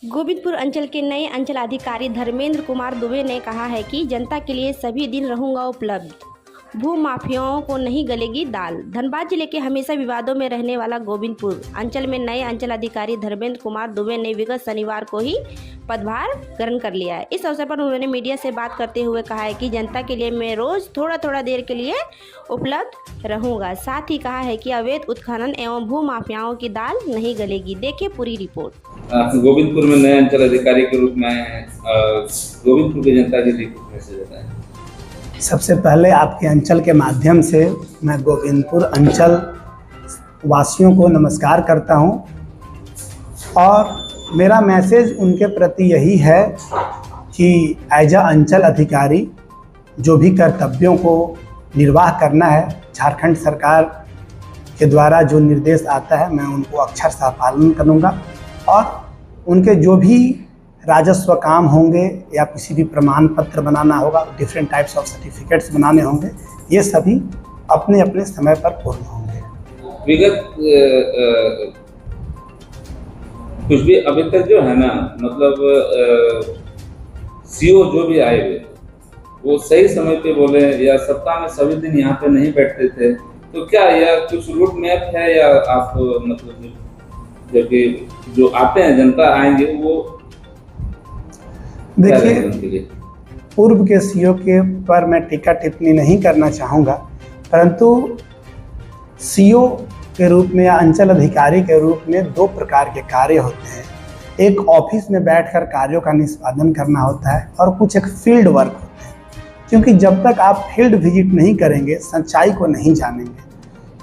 गोविंदपुर अंचल के नए अंचल अधिकारी धर्मेंद्र कुमार दुबे ने कहा है कि जनता के लिए सभी दिन रहूंगा उपलब्ध, भू माफियाओं को नहीं गलेगी दाल। धनबाद जिले के हमेशा विवादों में रहने वाला गोविंदपुर अंचल में नए अंचल अधिकारी धर्मेंद्र कुमार दुबे ने विगत शनिवार को ही पदभार ग्रहण कर लिया है। इस अवसर पर उन्होंने मीडिया से बात करते हुए कहा है कि जनता के लिए मैं रोज थोड़ा देर के लिए उपलब्ध रहूंगा। साथ ही कहा है कि अवैध उत्खनन एवं भू माफियाओं की दाल नहीं गलेगी। देखिए पूरी रिपोर्ट। गोविंदपुर में नए अंचल अधिकारी के रूप में गोविंदपुर की जनता के लिए मैसेज देता है। सबसे पहले आपके अंचल के माध्यम से मैं गोविंदपुर अंचल वासियों को नमस्कार करता हूं और मेरा मैसेज उनके प्रति यही है कि एज अ अंचल अधिकारी जो भी कर्तव्यों को निर्वाह करना है, झारखंड सरकार के द्वारा जो निर्देश आता है मैं उनको अक्षरशः पालन करूँगा और उनके जो भी राजस्व काम होंगे या किसी भी प्रमाण पत्र बनाना होगा, डिफरेंट टाइप्स ऑफ सर्टिफिकेट्स बनाने होंगे, ये सभी अपने अपने समय पर पूर्ण होंगे। विगत कुछ भी अभी तक जो है ना, मतलब सीओ जो भी आए हुए वो सही समय पे बोले या सप्ताह में सभी दिन यहाँ पे नहीं बैठते थे, तो क्या यह कुछ रूट मैप है या आप मतलब जबकि जो आते हैं जनता आएंगे वो देखिए, पूर्व के सीओ के पर मैं टीका टिप्पणी नहीं करना चाहूँगा, परंतु सीओ के रूप में या अंचल अधिकारी के रूप में दो प्रकार के कार्य होते हैं। एक ऑफिस में बैठकर कार्यों का निष्पादन करना होता है और कुछ एक फील्ड वर्क होता है, क्योंकि जब तक आप फील्ड विजिट नहीं करेंगे, सच्चाई को नहीं जानेंगे,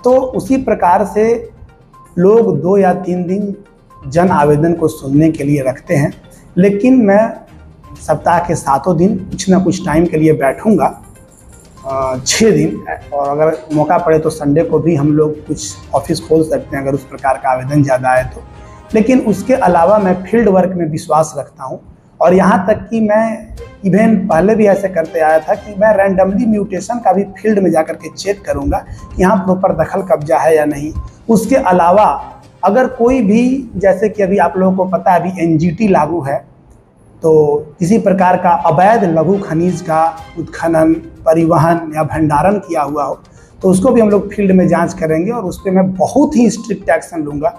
तो उसी प्रकार से लोग 2 या 3 दिन जन आवेदन को सुनने के लिए रखते हैं, लेकिन मैं सप्ताह के 7 दिन कुछ ना कुछ टाइम के लिए बैठूंगा, 6 दिन, और अगर मौका पड़े तो संडे को भी हम लोग कुछ ऑफिस खोल सकते हैं अगर उस प्रकार का आवेदन ज़्यादा आए तो। लेकिन उसके अलावा मैं फील्ड वर्क में विश्वास रखता हूं और यहाँ तक कि मैं इवेन पहले भी ऐसे करते आया था कि मैं रैंडमली म्यूटेशन का भी फील्ड में जाकर के चेक करूँगा कि यहाँ प्रॉपर दखल कब्जा है या नहीं। उसके अलावा अगर कोई भी, जैसे कि अभी आप लोगों को पता है अभी एनजीटी लागू है, तो किसी प्रकार का अवैध लघु खनिज का उत्खनन, परिवहन या भंडारण किया हुआ हो तो उसको भी हम लोग फील्ड में जांच करेंगे और उस पर मैं बहुत ही स्ट्रिक्ट एक्शन लूँगा,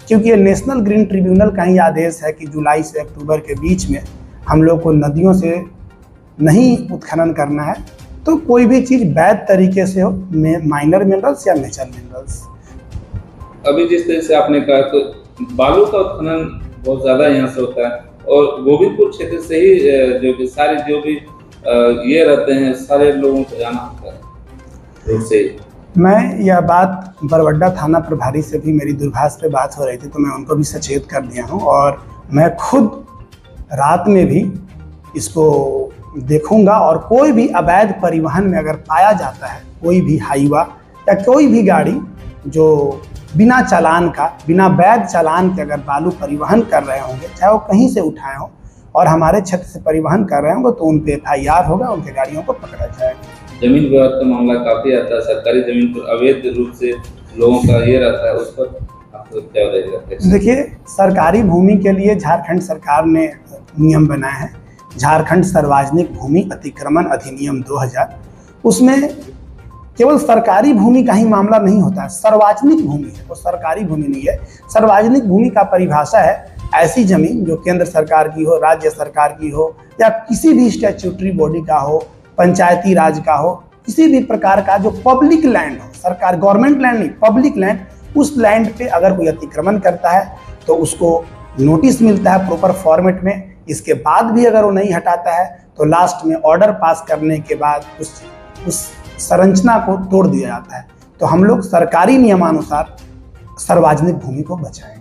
क्योंकि ये नेशनल ग्रीन ट्रिब्यूनल का ही आदेश है कि जुलाई से अक्टूबर के बीच में हम लोग को नदियों से नहीं उत्खनन करना है। तो कोई भी चीज़ वैध तरीके से हो, माइनर मिनरल्स या मेजर मिनरल्स। अभी जिस तरह से आपने कहा, तो बालू का उत्खनन बहुत ज़्यादा यहाँ से होता है और गोविंदपुर क्षेत्र से ही जो भी सारे जो भी ये रहते हैं सारे लोगों को जाना होता है रोड से। मैं यह बात बरवड्डा थाना प्रभारी से भी मेरी दूरभाष पे बात हो रही थी, तो मैं उनको भी सचेत कर दिया हूँ और मैं खुद रात में भी इसको देखूंगा और कोई भी अवैध परिवहन में अगर पाया जाता है, कोई भी हाईवा या कोई भी गाड़ी जो बिना चालान का, बिना वैध चालान के अगर बालू परिवहन कर रहे होंगे, चाहे वो कहीं से उठाए हों और हमारे क्षेत्र से परिवहन कर रहे होंगे, तो उन पे FIR होगा, उनके गाड़ियों को पकड़ा जाएगा। जमीन विवाद का मामला काफी आता है, सरकारी जमीन पर अवैध रूप से लोगों का ये रहता है, उस पर आपको क्या रहेगा? देखिए, सरकारी भूमि के लिए झारखंड सरकार ने नियम बनाए हैं, झारखंड सार्वजनिक भूमि अतिक्रमण अधिनियम 2000। उसमें केवल सरकारी भूमि का ही मामला नहीं होता है, सार्वजनिक भूमि है, वो सरकारी भूमि नहीं है। सार्वजनिक भूमि का परिभाषा है ऐसी जमीन जो केंद्र सरकार की हो, राज्य सरकार की हो या किसी भी स्टैट्यूटरी बॉडी का हो, पंचायती राज का हो, किसी भी प्रकार का जो पब्लिक लैंड हो, सरकार गवर्नमेंट लैंड नहीं, पब्लिक लैंड, उस लैंड पे अगर कोई अतिक्रमण करता है तो उसको नोटिस मिलता है प्रॉपर फॉर्मेट में। इसके बाद भी अगर वो नहीं हटाता है तो लास्ट में ऑर्डर पास करने के बाद उस संरचना को तोड़ दिया जाता है। तो हम लोग सरकारी नियमानुसार सार्वजनिक भूमि को बचाएं।